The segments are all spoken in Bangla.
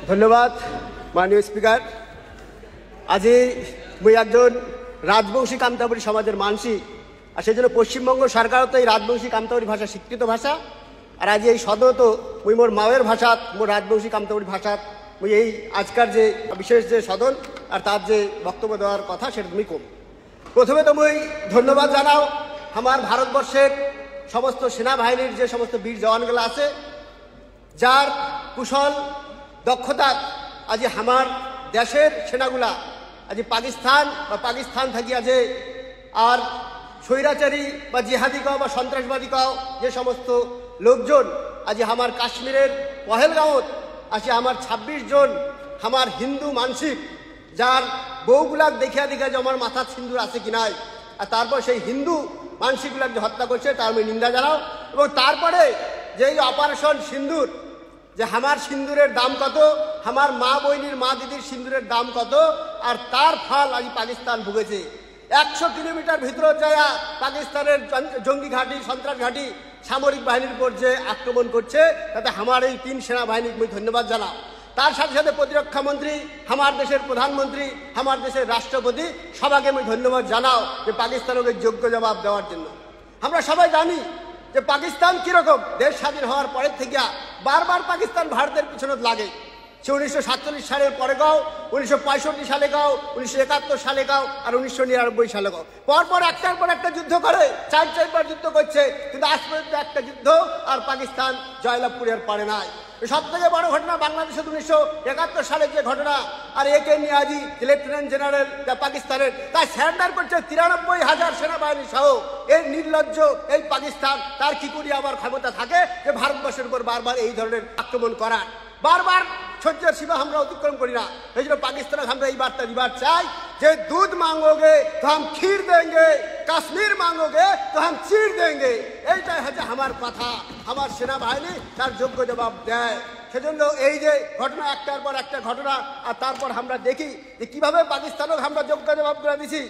ধন্যবাদ মাননীয় স্পিকার। আজি মুই একজন রাজবংশী কামতাপুরী সমাজের মানসি, আর সেই জন্য পশ্চিমবঙ্গ সরকারও তো এই রাজবংশী কামতাপুরী ভাষা স্বীকৃত ভাষা। আর আজি এই সদনত মুই মোর মায়ের ভাষাত, মোর রাজবংশী কামতাপুরী ভাষাত মুই এই আজকার যে বিশেষ যে সদন আর তার যে বক্তব্য দেওয়ার কথা সেটা তুমি কম। প্রথমে তো মুই ধন্যবাদ জানাও আমার ভারতবর্ষের সমস্ত সেনাবাহিনীর যে সমস্ত বীর জওয়ানগুলো আছে, যার কুশল দক্ষতা আজি আমার দেশের সেনাগুলা আজি পাকিস্তান থাকিয়া যে আর স্বৈরাচারী বা জিহাদি কাও বা সন্ত্রাসবাদী কাও যে সমস্ত লোকজন আজি আমার কাশ্মীরের পহেলগাঁৱত আজি আমার ২৬ জন আমার হিন্দু মানসিক, যার বউগুলাক দেখিয়া যে আমার মাথার সিন্দুর আছে কি নাই, আর তারপর সেই হিন্দু মানসিকগুলাক যে হত্যা করছে তার আমি নিন্দা জানাও। এবং তারপরে যে অপারেশন সিন্দুর, যে আমার সিন্দুরের দাম কত, আমার মা বইনির মা দিদির সিন্দুরের দাম কত, আর তার ফল আজ পাকিস্তান ভুগেছে। ১০০ কিলোমিটার ভিতরে যায় পাকিস্তানের জঙ্গি ঘাঁটি, সন্ত্রাস ঘাঁটি সামরিক বাহিনীর উপর যে আক্রমণ করছে, তাতে আমার এই ৩ সেনাবাহিনীকে আমি ধন্যবাদ জানাও। তার সাথে সাথে প্রতিরক্ষা মন্ত্রী, আমার দেশের প্রধানমন্ত্রী, আমার দেশের রাষ্ট্রপতি সবাইকে আমি ধন্যবাদ জানাও যে পাকিস্তানকে যোগ্য জবাব দেওয়ার জন্য। আমরা সবাই জানি যে পাকিস্তান কীরকম, দেশ স্বাধীন হওয়ার পরের থেকে বারবার পাকিস্তান ভারতের পিছনে লাগে। সে ১৯৪৭ সালের পরে গাও, ১৯৬৫ সালে গাও, ১৯৭১ সালে গাও, আর ১৯৯৯ সালে গাও। পরপর একটার পর একটা যুদ্ধ করে, চারবার যুদ্ধ করছে, কিন্তু আজ পর্যন্ত একটা যুদ্ধ আর পাকিস্তান জয়লাভ করে আর পারে নাই। সব থেকে বড় ঘটনা বাংলাদেশে ১৯৭১ সালের যে ঘটনা, আর একে নিয়াজি লেফটেন্যান্ট জেনারেল পাকিস্তানের তাই স্যারেন্ডার করছে ৯৩,০০০ সেনাবাহিনী সহ। এই নির্লজ্জ এই পাকিস্তান তার কি করে আবার ক্ষমতা থাকে যে ভারতবর্ষের উপর বারবার এই ধরনের আক্রমণ করার, বারবার সহ্যের সীমা আমরা অতিক্রম করি না। এই জন্য পাকিস্তানকে আমরা এই বার্তা দিবার চাই যে দুধ মাঙ্গোগে তো হাম ক্ষীর দেंगे, কাশ্মীর মাঙ্গোগে তো হাম চির দেंगे। এইটাই হচ্ছে আমার কথা। আমার সেনাবাহিনী তার যোগ্য জবাব দেয়। সেজন্য এই যে ঘটনা, একটার পর একটা ঘটনা, আর তারপর আমরা দেখি যে কিভাবে পাকিস্তানকে আমরা যোগ্য জবাব করে দিছি।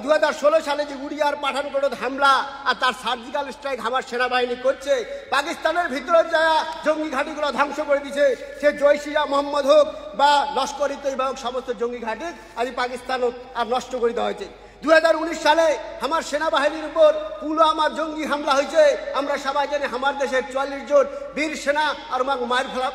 ২০১৬ সালে যে উড়িয়ার পাঠানকোটে হামলা আর তার সার্জিক্যাল স্ট্রাইক আমার সেনাবাহিনী করছে, পাকিস্তানের ভিতরে যারা জঙ্গি ঘাঁটিগুলো ধ্বংস করে দিছে, সে জয়শিয়া মোহাম্মদ হোক বা লস্কর-ই তৈবা হোক, সমস্ত জঙ্গি ঘাঁটি আজ পাকিস্তানও আর নষ্ট করে দেওয়া হয়েছে। ২০১৯ সালে আমার সেনাবাহিনীর উপর পুলওয়ামা জঙ্গি হামলা হয়েছে। আমরা সবাই জানি আমার দেশের ৪৪ জন বীর সেনা আর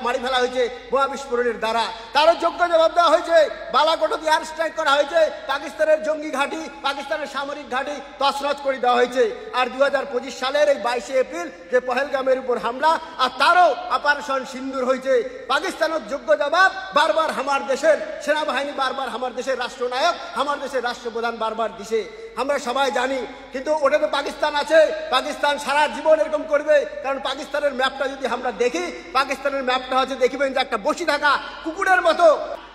মারি ফেলা হয়েছে বোমা বিস্ফোরণের দ্বারা। তারও যোগ্য জবাব দেওয়া হয়েছে। বালাকোটে এয়ার স্ট্রাইক করা হয়েছে, পাকিস্তানের জঙ্গি ঘাঁটি, পাকিস্তানের সামরিক ঘাঁটি তছনছ করে দেওয়া হয়েছে। আর ২০২৫ সালের এই ২২শে এপ্রিল যে পহেলগামের উপর হামলা, আর তারও অপারেশন সিন্দুর হয়েছে। পাকিস্তানের যোগ্য জবাব বারবার আমার দেশের সেনাবাহিনী, বারবার আমার দেশের রাষ্ট্রনায়ক, আমার দেশের রাষ্ট্রপ্রধান বারবার দিছে। আমরা সবাই জানি, কিন্তু ওটা তো পাকিস্তান আছে, পাকিস্তান সারা জীবন এরকম করবে। কারণ পাকিস্তানের ম্যাপটা যদি আমরা দেখি, পাকিস্তানের ম্যাপটা হচ্ছে দেখবেন যে একটা বসে থাকা কুকুরের মতো।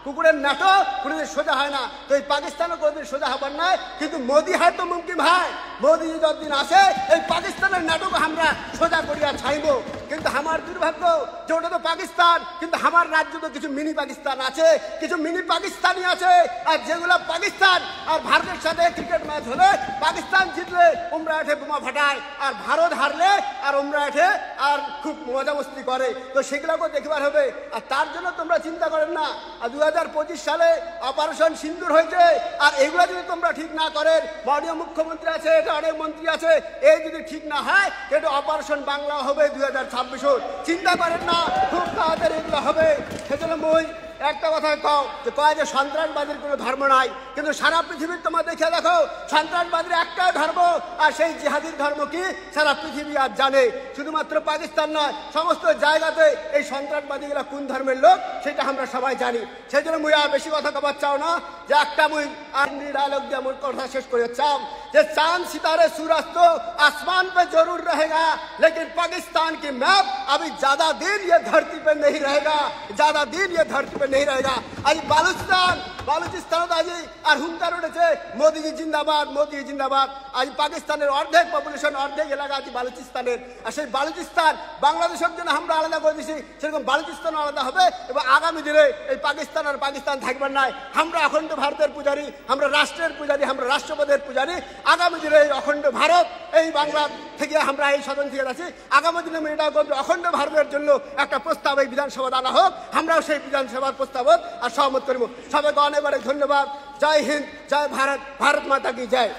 কুকুরের নাটো কোনোদিন সোজা হয় না, তো এই পাকিস্তানও কোনোদিন সোজা হবার নয়। কিন্তু মোদি হয় তো মুমকিন ভাই, মোদি যতদিন আসে এই পাকিস্তানের নাটক আমরা সোজা করিয়া ছাইব। কিন্তু আমার দুর্ভাগ্য যে ওটা তো পাকিস্তান, কিন্তু আমার রাজ্য তো কিছু মিনি পাকিস্তান আছে, কিছু মিনি পাকিস্তানি আছে। আর যেগুলো পাকিস্তান আর ভারতের সাথে ক্রিকেট ম্যাচ হলে পাকিস্তান জিতলে ওমরা এঠে বোমা ফাটায়, আর ভারত হারলে আর ওমরা এঠে আর খুব মজা মস্তি করে। তো সেগুলোকেও দেখবার হবে। আর তার জন্য তোমরা চিন্তা করেন না। আর ২০২৫ সালে অপারেশন সিন্দুর হয়েছে, আর এগুলো যদি তোমরা ঠিক না করেন, মাননীয় মুখ্যমন্ত্রী আছে, এটা অনেক মন্ত্রী আছে, এই যদি ঠিক না হয় এটা অপারেশন বাংলা হবে ২০২৬। চিন্তা করেন না, খুব তাড়াতাড়ি এগুলো হবে। সেজন্য মই একটা কথা কয় যে সন্ত্রাসবাদীর কোনো ধর্ম নাই, কিন্তু সারা পৃথিবীর তোমার দেখে দেখো সন্ত্রাসবাদীর একটাই ধর্ম, আর সেই জিহাদির ধর্ম কি সারা পৃথিবী আর জানে। শুধুমাত্র পাকিস্তান নয়, সমস্ত জায়গাতে এই সন্ত্রাসবাদীগুলা কোন ধর্মের লোক সেটা আমরা সবাই জানি। সেই জন্য মুই আর বেশি কথা কবার চাও না, যে একটা মুই আর্মি ডায়লগ দিয়ে আমার কথা শেষ করে চাও যে চাঁদ सितारे सूरज तो आसमान पे जरूर रहेगा, लेकिन पाकिस्तान की मैप अभी ज्यादा दिन ये धरती पे नहीं रहेगा, ज्यादा दिन ये धरती पे नहीं रहेगा। आज बालूचिस्तान বালুচিস্তানত আজি আর হুঙ্কার উঠেছে মোদিজি জিন্দাবাদ, মোদি জিন্দাবাদ। আজ পাকিস্তানের অর্ধেক পপুলেশন, অর্ধেক এলাকা আছে বালুচিস্তানের। আর সেই বালুচিস্তান বাংলাদেশের জন্য আমরা আলাদা করে দিছি, সেরকম বালুচিস্তানও আলাদা হবে। এবং আগামী দিনে এই পাকিস্তান আর পাকিস্তান থাকবেন নাই। আমরা অখণ্ড ভারতের পূজারী, আমরা রাষ্ট্রের পূজারী, আমরা রাষ্ট্রপতির পূজারী। আগামী দিনে এই অখণ্ড ভারত, এই বাংলা থেকে আমরা এই সদন থেকে আছি, আগামী দিনে আমি এটা করবো অখণ্ড ভারতের জন্য একটা প্রস্তাব এই বিধানসভা আনা হোক। আমরাও সেই বিধানসভার প্রস্তাব আর সহমত করব। সবাইকে অনেক অনেক ধন্যবাদ। জয় হিন্দ, জয় ভারত, ভারত মাতা কি জয়।